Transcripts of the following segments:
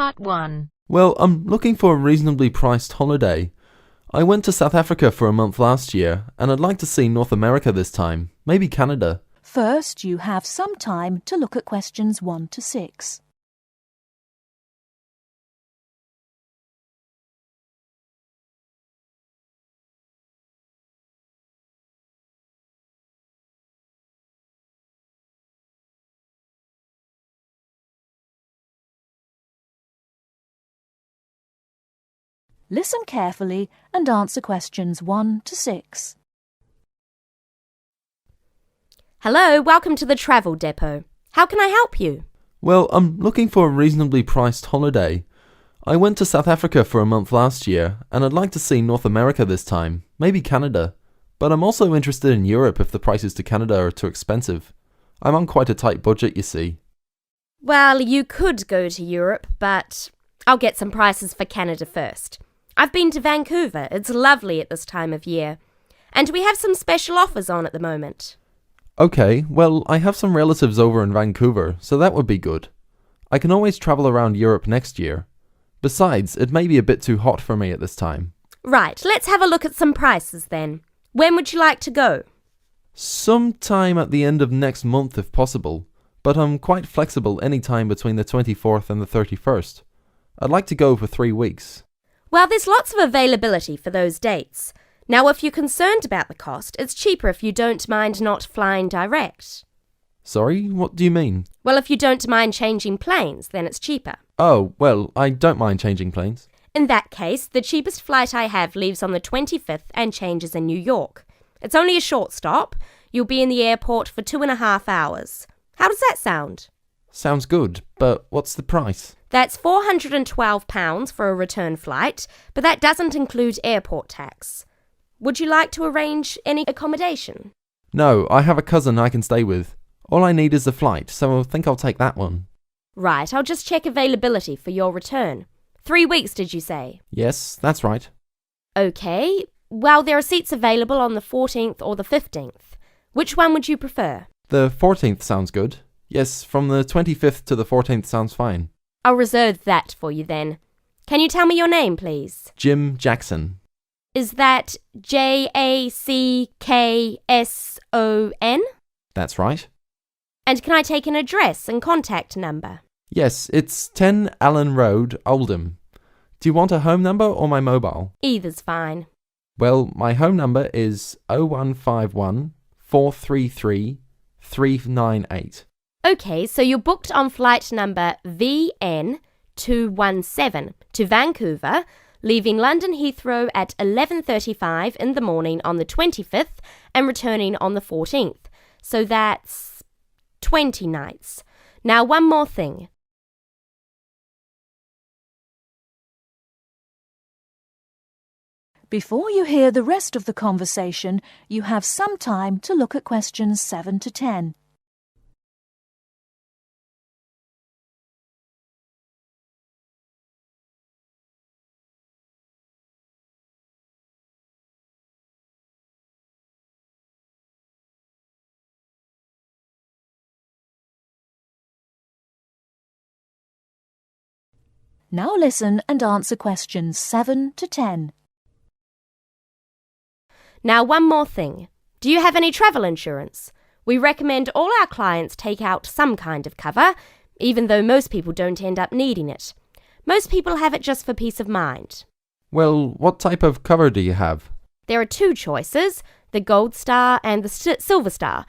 Part 1. Well, I'm looking for a reasonably priced holiday. I went to South Africa for a month last year, and I'd like to see North America this time, maybe Canada. First, you have some time to look at questions 1 to 6. Listen carefully and answer questions 1 to 6. Hello, welcome to the travel depot. How can I help you? Well, I'm looking for a reasonably priced holiday. I went to South Africa for a month last year, and I'd like to see North America this time, maybe Canada. But I'm also interested in Europe if the prices to Canada are too expensive. I'm on quite a tight budget, you see. Well, you could go to Europe, but I'll get some prices for Canada first. I've been to Vancouver. It's lovely at this time of year. And we have some special offers on at the moment. Okay, well, I have some relatives over in Vancouver, so that would be good. I can always travel around Europe next year. Besides, it may be a bit too hot for me at this time. Right, let's have a look at some prices then. When would you like to go? Sometime at the end of next month if possible, but I'm quite flexible any time between the 24th and the 31st. I'd like to go for 3 weeks. Well, there's lots of availability for those dates. Now, if you're concerned about the cost, it's cheaper if you don't mind not flying direct. Sorry, what do you mean? Well, if you don't mind changing planes, then it's cheaper. Oh, well, I don't mind changing planes. In that case, the cheapest flight I have leaves on the 25th and changes in New York. It's only a short stop. You'll be in the airport for 2.5 hours. How does that sound? Sounds good, but what's the price? That's £412 for a return flight, but that doesn't include airport tax. Would you like to arrange any accommodation? No, I have a cousin I can stay with. All I need is the flight, so I think I'll take that one. Right, I'll just check availability for your return. 3 weeks, did you say? Yes, that's right. Okay, well, there are seats available on the 14th or the 15th. Which one would you prefer? The 14th sounds good. Yes, from the 25th to the 14th sounds fine. I'll reserve that for you then. Can you tell me your name, please? Jim Jackson. Is that Jackson? That's right. And can I take an address and contact number? Yes, it's 10 Allen Road, Oldham. Do you want a home number or my mobile? Either's fine. Well, my home number is 0151 433 398. Okay, so you're booked on flight number VN217 to Vancouver, leaving London Heathrow at 11:35 in the morning on the 25th and returning on the 14th. So that's 20 nights. Now, one more thing. Before you hear the rest of the conversation, you have some time to look at questions 7 to 10. Now listen and answer questions 7 to 10. Now, one more thing. Do you have any travel insurance? We recommend all our clients take out some kind of cover, even though most people don't end up needing it. Most people have it just for peace of mind. Well, what type of cover do you have? There are 2 choices, the Gold Star and the Silver Star.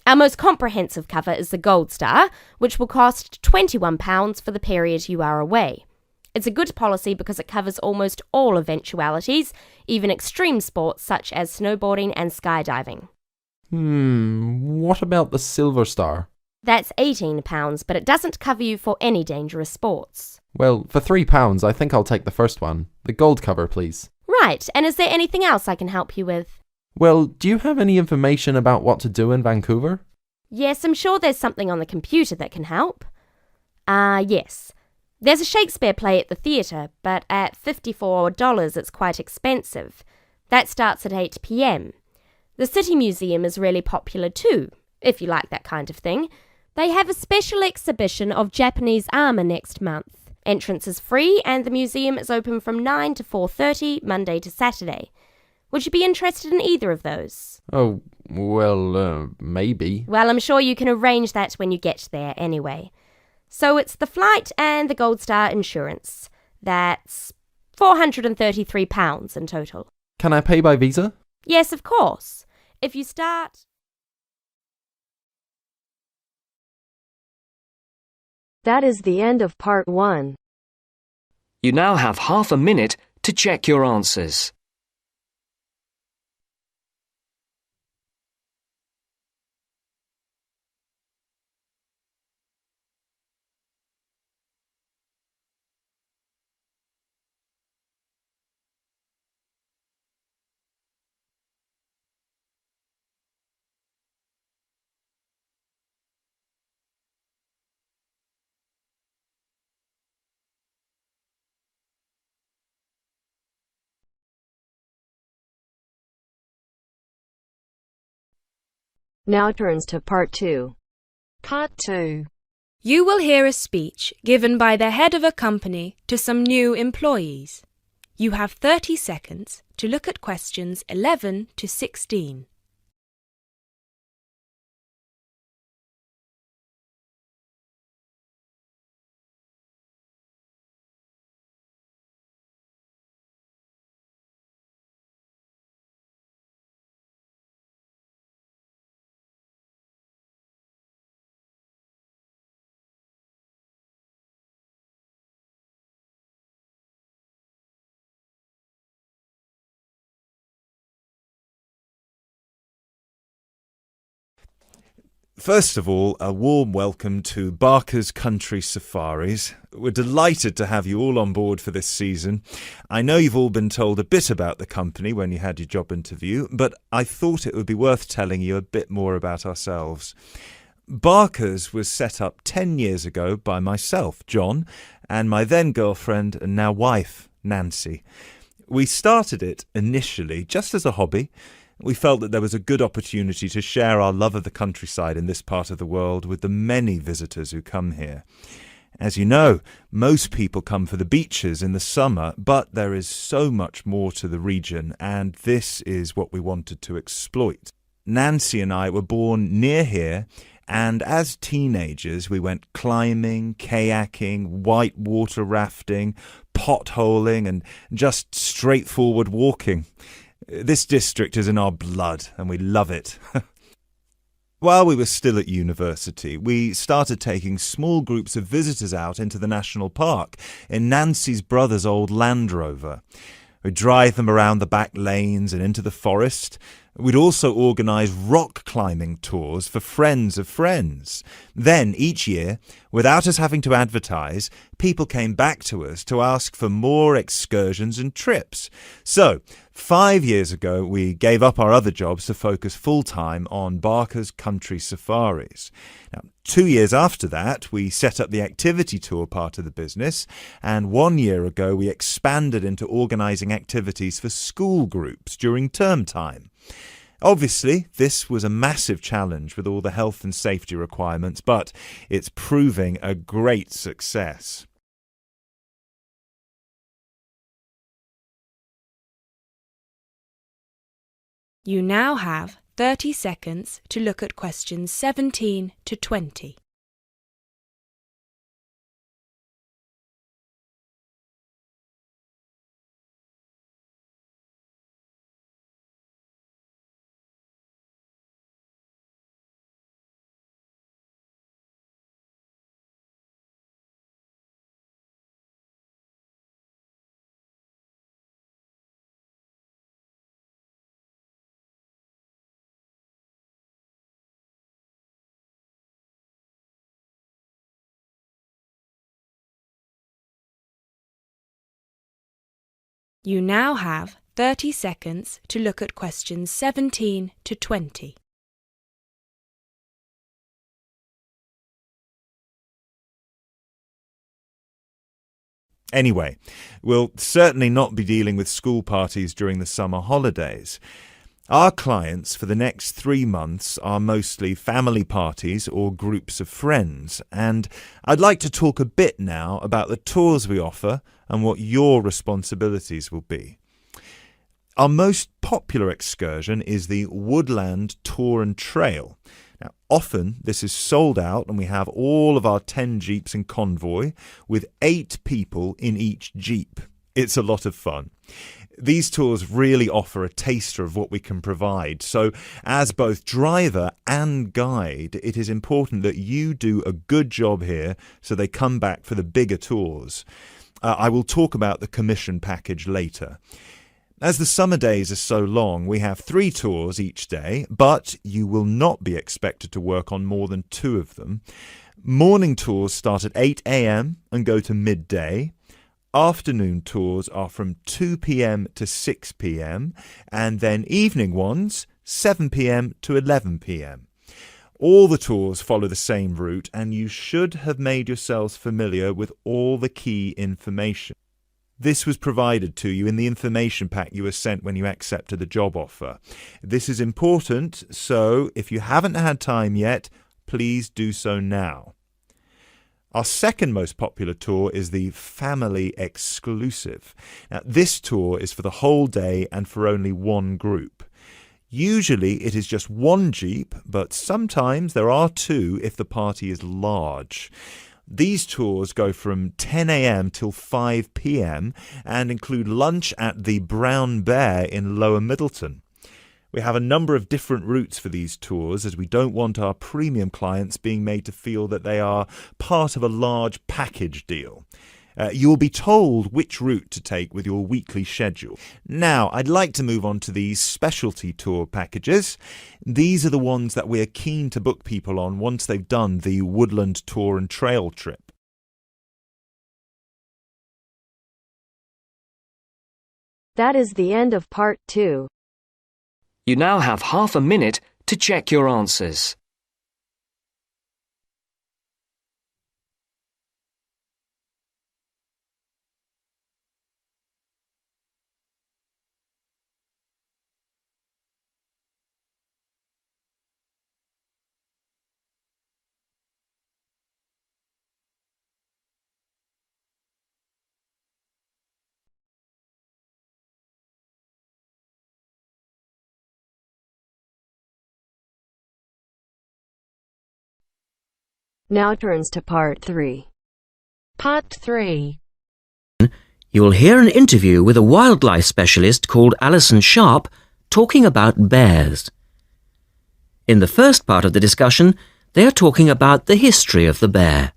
Our most comprehensive cover is the Gold Star, which will cost £21 for the period you are away. It's a good policy because it covers almost all eventualities, even extreme sports such as snowboarding and skydiving. What about the Silver Star? That's £18, but it doesn't cover you for any dangerous sports. Well, for £3, I think I'll take the first one. The gold cover, please. Right, and is there anything else I can help you with? Well, do you have any information about what to do in Vancouver? Yes, I'm sure there's something on the computer that can help. Yes. There's a Shakespeare play at the theatre, but at $54 it's quite expensive. That starts at 8 p.m. The City Museum is really popular too, if you like that kind of thing. They have a special exhibition of Japanese armour next month. Entrance is free and the museum is open from 9 to 4:30, Monday to Saturday. Would you be interested in either of those? Oh, well, maybe. Well, I'm sure you can arrange that when you get there anyway. So it's the flight and the Gold Star insurance. That's £433 in total. Can I pay by Visa? Yes, of course. If you start... That is the end of part 1. You now have half a minute to check your answers. Now turns to part 2. Part 2. You will hear a speech given by the head of a company to some new employees. You have 30 seconds to look at questions 11 to 16. First of all, a warm welcome to Barker's Country Safaris. We're delighted to have you all on board for this season. I know you've all been told a bit about the company when you had your job interview, but I thought it would be worth telling you a bit more about ourselves. Barker's was set up 10 years ago by myself, John, and my then girlfriend and now wife, Nancy. We started it initially just as a hobby. We felt that there was a good opportunity to share our love of the countryside in this part of the world with the many visitors who come here. As you know, most people come for the beaches in the summer, but there is so much more to the region, and this is what we wanted to exploit. Nancy and I were born near here, and as teenagers we went climbing, kayaking, whitewater rafting, potholing, and just straightforward walking. This district is in our blood, and we love it. While we were still at university, we started taking small groups of visitors out into the national park in Nancy's brother's old Land Rover. We'd drive them around the back lanes and into the forest. We'd also organise rock climbing tours for friends of friends. Then, each year, without us having to advertise, people came back to us to ask for more excursions and trips. So, 5 years ago, we gave up our other jobs to focus full-time on Barker's Country Safaris. Now, 2 years after that, we set up the activity tour part of the business, and 1 year ago, we expanded into organising activities for school groups during term time. Obviously, this was a massive challenge with all the health and safety requirements, but it's proving a great success. You now have 30 seconds to look at questions 17 to 20. You now have 30 seconds to look at questions 17 to 20. Anyway, we'll certainly not be dealing with school parties during the summer holidays. Our clients for the next 3 months are mostly family parties or groups of friends, and I'd like to talk a bit now about the tours we offer and what your responsibilities will be. Our most popular excursion is the Woodland Tour and Trail. Now, often this is sold out and we have all of our 10 jeeps in convoy with 8 people in each jeep. It's a lot of fun. These tours really offer a taster of what we can provide. So as both driver and guide, it is important that you do a good job here so they come back for the bigger tours. I will talk about the commission package later. As the summer days are so long, we have 3 tours each day, but you will not be expected to work on more than 2 of them. Morning tours start at 8 a.m. and go to midday. Afternoon tours are from 2 p.m. to 6 p.m. and then evening ones 7 p.m. to 11 p.m. All the tours follow the same route and you should have made yourselves familiar with all the key information. This was provided to you in the information pack you were sent when you accepted the job offer. This is important, so if you haven't had time yet, please do so now. Our second most popular tour is the Family Exclusive. Now, this tour is for the whole day and for only one group. Usually it is just one jeep, but sometimes there are 2 if the party is large. These tours go from 10 a.m. till 5 p.m. and include lunch at the Brown Bear in Lower Middleton. We have a number of different routes for these tours as we don't want our premium clients being made to feel that they are part of a large package deal. You will be told which route to take with your weekly schedule. Now, I'd like to move on to these specialty tour packages. These are the ones that we're keen to book people on once they've done the Woodland Tour and Trail trip. That is the end of part 2. You now have half a minute to check your answers. Now turns to part 3. Part 3. You'll hear an interview with a wildlife specialist called Alison Sharp talking about bears. In the first part of the discussion, they are talking about the history of the bear.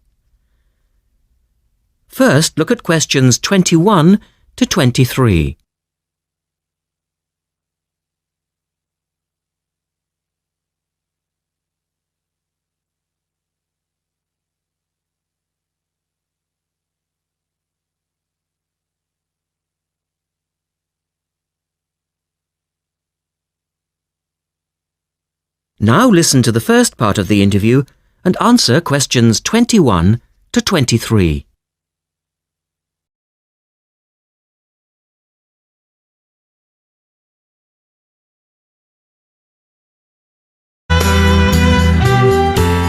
First, look at questions 21 to 23. Now listen to the first part of the interview and answer questions 21 to 23.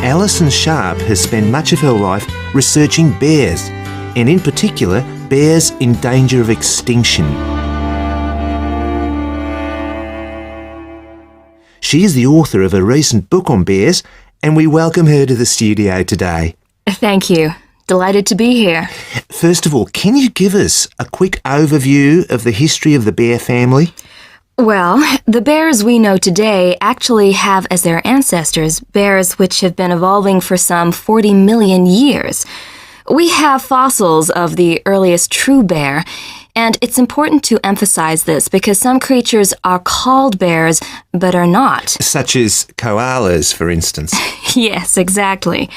Alison Sharp has spent much of her life researching bears, and in particular, bears in danger of extinction. She is the author of a recent book on bears, and we welcome her to the studio today. Thank you. Delighted to be here. First of all, can you give us a quick overview of the history of the bear family? Well, the bears we know today actually have as their ancestors bears which have been evolving for some 40 million years. We have fossils of the earliest true bear, and it's important to emphasize this because some creatures are called bears but are not. Such as koalas, for instance. Yes, exactly.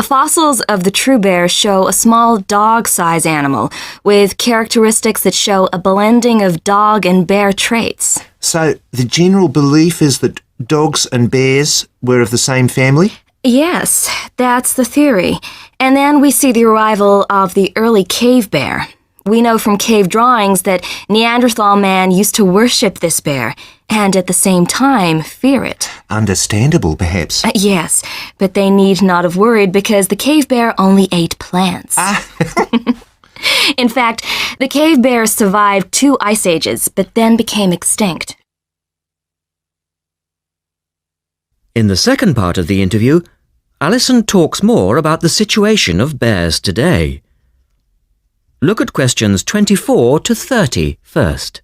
Fossils of the true bear show a small dog-size animal with characteristics that show a blending of dog and bear traits. So the general belief is that dogs and bears were of the same family? Yes, that's the theory. And then we see the arrival of the early cave bear. We know from cave drawings that Neanderthal man used to worship this bear and at the same time fear it. Understandable, perhaps. Yes, but they need not have worried because the cave bear only ate plants. In fact, the cave bear survived 2 ice ages, but then became extinct. In the second part of the interview, Alison talks more about the situation of bears today. Look at questions 24 to 30 first.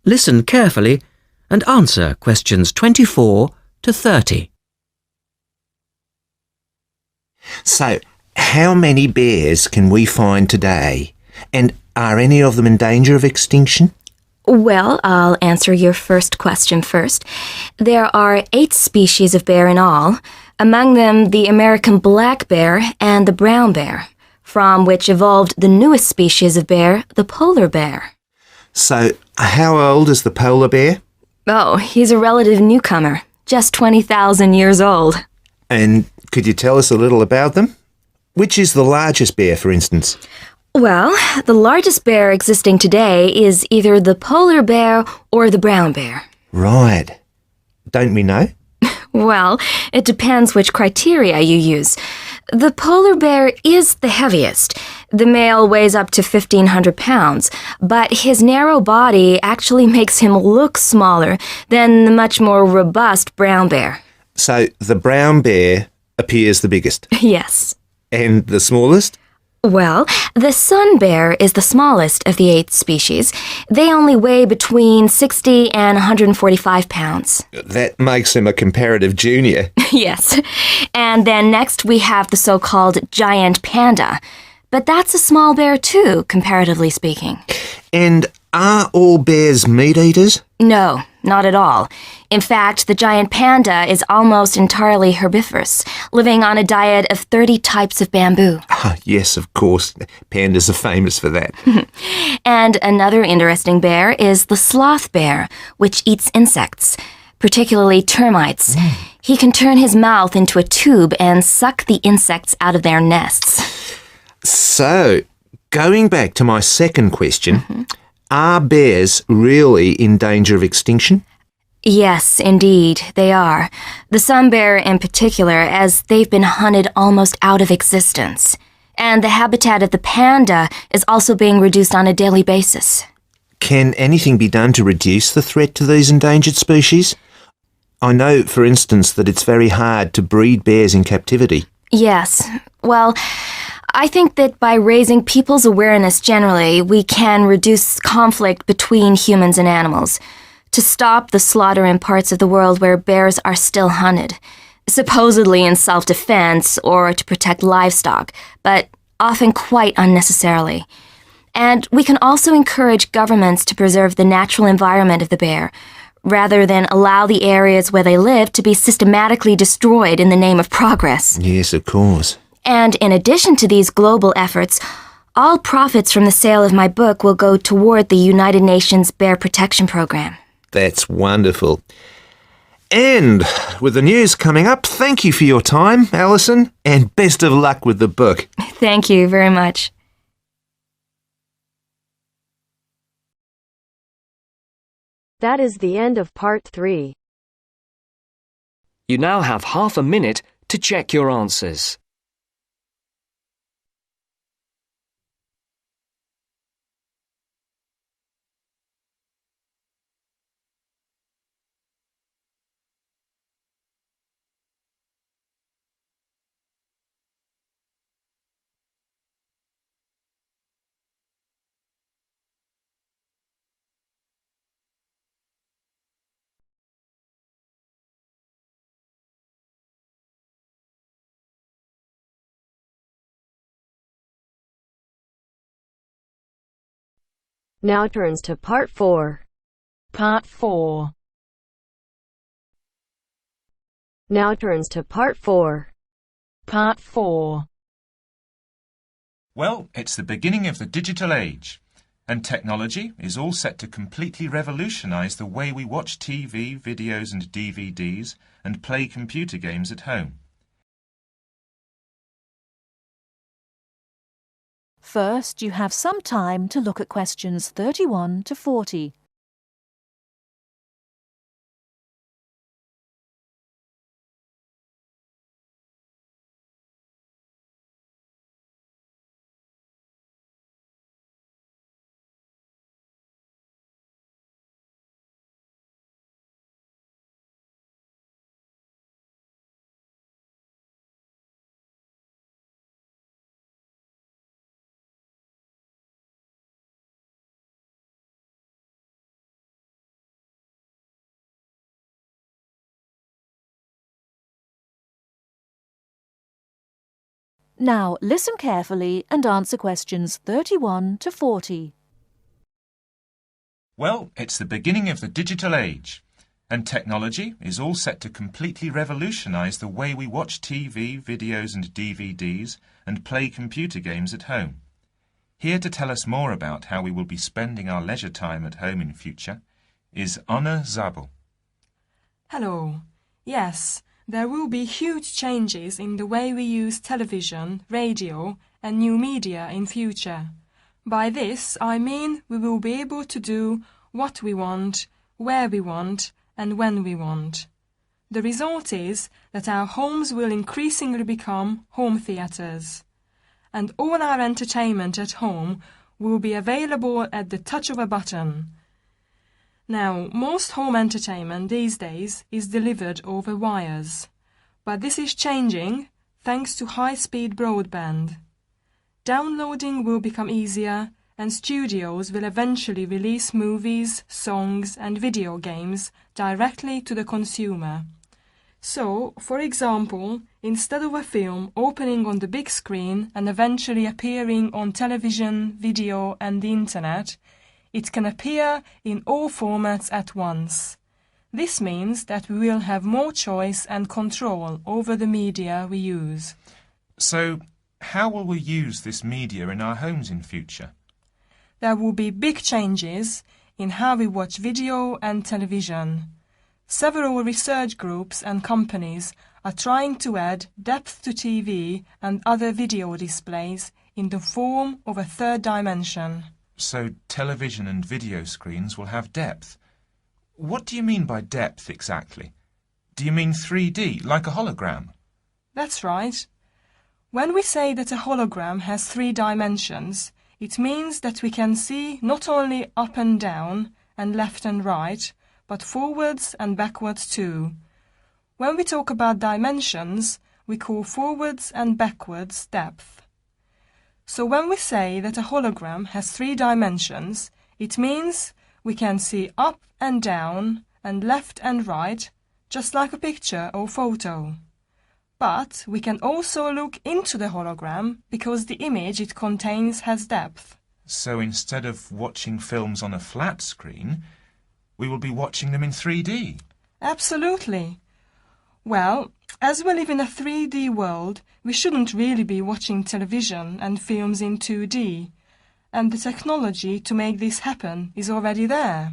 Listen carefully and answer questions 24 to 30. So, how many bears can we find today? And are any of them in danger of extinction? Well, I'll answer your first question first. There are 8 species of bear in all, among them the American black bear and the brown bear, from which evolved the newest species of bear, the polar bear. So, how old is the polar bear? Oh, he's a relative newcomer, just 20,000 years old. And could you tell us a little about them? Which is the largest bear, for instance? Well, the largest bear existing today is either the polar bear or the brown bear. Right. Don't we know? Well, it depends which criteria you use. The polar bear is the heaviest. The male weighs up to 1,500 pounds, but his narrow body actually makes him look smaller than the much more robust brown bear. So, the brown bear appears the biggest. Yes. And the smallest? Well, the sun bear is the smallest of the 8 species. They only weigh between 60 and 145 pounds. That makes him a comparative junior. Yes. And then next we have the so-called giant panda. But that's a small bear too, comparatively speaking. And are all bears meat eaters? No, not at all. In fact, the giant panda is almost entirely herbivorous, living on a diet of 30 types of bamboo. Yes, of course. Pandas are famous for that. And another interesting bear is the sloth bear, which eats insects, particularly termites. He can turn his mouth into a tube and suck the insects out of their nests. So, going back to my second question, are bears really in danger of extinction? Yes, indeed, they are. The sun bear in particular, as they've been hunted almost out of existence. And the habitat of the panda is also being reduced on a daily basis. Can anything be done to reduce the threat to these endangered species? I know, for instance, that it's very hard to breed bears in captivity. Yes. Well, I think that by raising people's awareness generally, we can reduce conflict between humans and animals, to stop the slaughter in parts of the world where bears are still hunted, supposedly in self-defense or to protect livestock, but often quite unnecessarily. And we can also encourage governments to preserve the natural environment of the bear, rather than allow the areas where they live to be systematically destroyed in the name of progress. Yes, of course. And in addition to these global efforts, all profits from the sale of my book will go toward the United Nations Bear Protection Program. That's wonderful. And with the news coming up, thank you for your time, Alison, and best of luck with the book. Thank you very much. That is the end of part 3. You now have half a minute to check your answers. Now turns to Part 4. Part 4. Now turns to Part 4. Part 4. Well, it's the beginning of the digital age, and technology is all set to completely revolutionise the way we watch TV, videos and DVDs and play computer games at home. First, you have some time to look at questions 31 to 40. Now, listen carefully and answer questions 31 to 40. Well, it's the beginning of the digital age, and technology is all set to completely revolutionise the way we watch TV, videos and DVDs and play computer games at home. Here to tell us more about how we will be spending our leisure time at home in future is Anna Zabel. Hello. Yes, there will be huge changes in the way we use television, radio and new media in future. By this, I mean we will be able to do what we want, where we want and when we want. The result is that our homes will increasingly become home theatres, and all our entertainment at home will be available at the touch of a button. Now, most home entertainment these days is delivered over wires, but this is changing thanks to high-speed broadband. Downloading will become easier, and studios will eventually release movies, songs and video games directly to the consumer. So, for example, instead of a film opening on the big screen and eventually appearing on television, video and the internet, it can appear in all formats at once. This means that we will have more choice and control over the media we use. So, how will we use this media in our homes in future? There will be big changes in how we watch video and television. Several research groups and companies are trying to add depth to TV and other video displays in the form of a third dimension. So television and video screens will have depth. What do you mean by depth exactly? Do you mean 3D, like a hologram? That's right. When we say that a hologram has 3 dimensions, it means that we can see not only up and down and left and right, but forwards and backwards too. When we talk about dimensions, we call forwards and backwards depth. So when we say that a hologram has 3 dimensions, it means we can see up and down and left and right, just like a picture or photo. But we can also look into the hologram because the image it contains has depth. So instead of watching films on a flat screen, we will be watching them in 3D. Absolutely. Well, as we live in a 3D world, we shouldn't really be watching television and films in 2D, and the technology to make this happen is already there.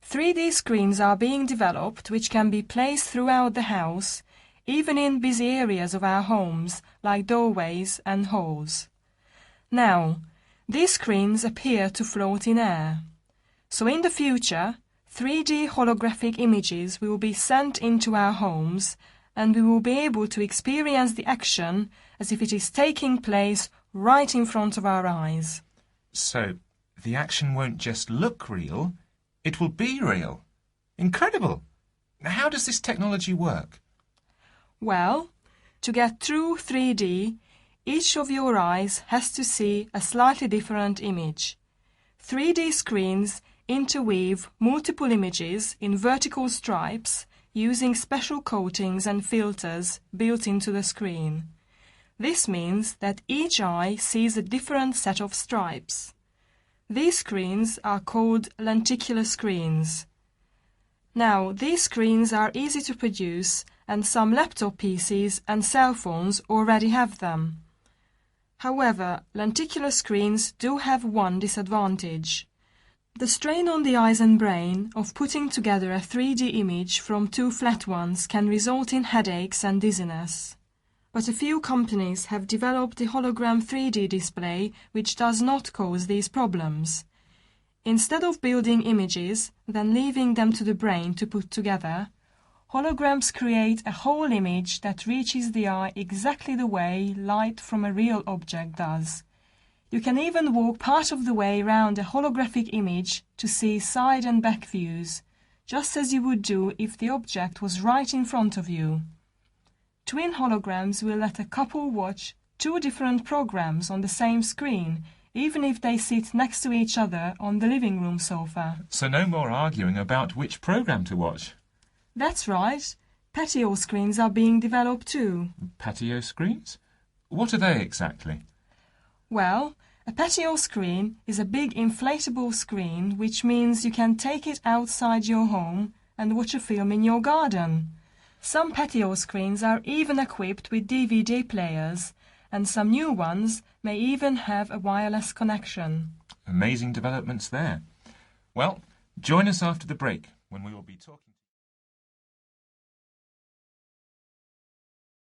3D screens are being developed which can be placed throughout the house, even in busy areas of our homes, like doorways and halls. Now, these screens appear to float in air. So in the future, 3D holographic images will be sent into our homes, and we will be able to experience the action as if it is taking place right in front of our eyes. So, the action won't just look real, it will be real. Incredible! How does this technology work? Well, to get true 3D, each of your eyes has to see a slightly different image. 3D screens interweave multiple images in vertical stripes using special coatings and filters built into the screen. This means that each eye sees a different set of stripes. These screens are called lenticular screens. Now, these screens are easy to produce and some laptop PCs and cell phones already have them. However, lenticular screens do have one disadvantage. The strain on the eyes and brain of putting together a 3D image from two flat ones can result in headaches and dizziness. But a few companies have developed a hologram 3D display which does not cause these problems. Instead of building images, then leaving them to the brain to put together, holograms create a whole image that reaches the eye exactly the way light from a real object does. You can even walk part of the way round a holographic image to see side and back views, just as you would do if the object was right in front of you. Twin holograms will let a couple watch two different programs on the same screen, even if they sit next to each other on the living room sofa. So no more arguing about which program to watch. That's right. Patio screens are being developed too. Patio screens? What are they exactly? Well, a patio screen is a big inflatable screen, which means you can take it outside your home and watch a film in your garden. Some patio screens are even equipped with DVD players, and some new ones may even have a wireless connection. Amazing developments there. Well, join us after the break when we will be talking.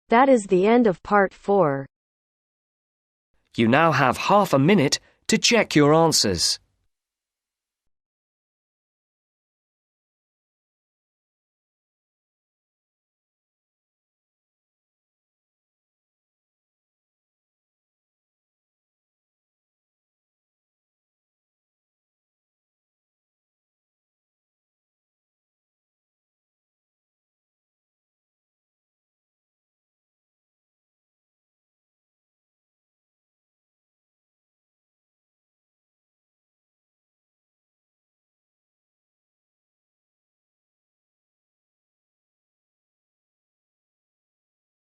That is the end of part 4. You now have half a minute to check your answers.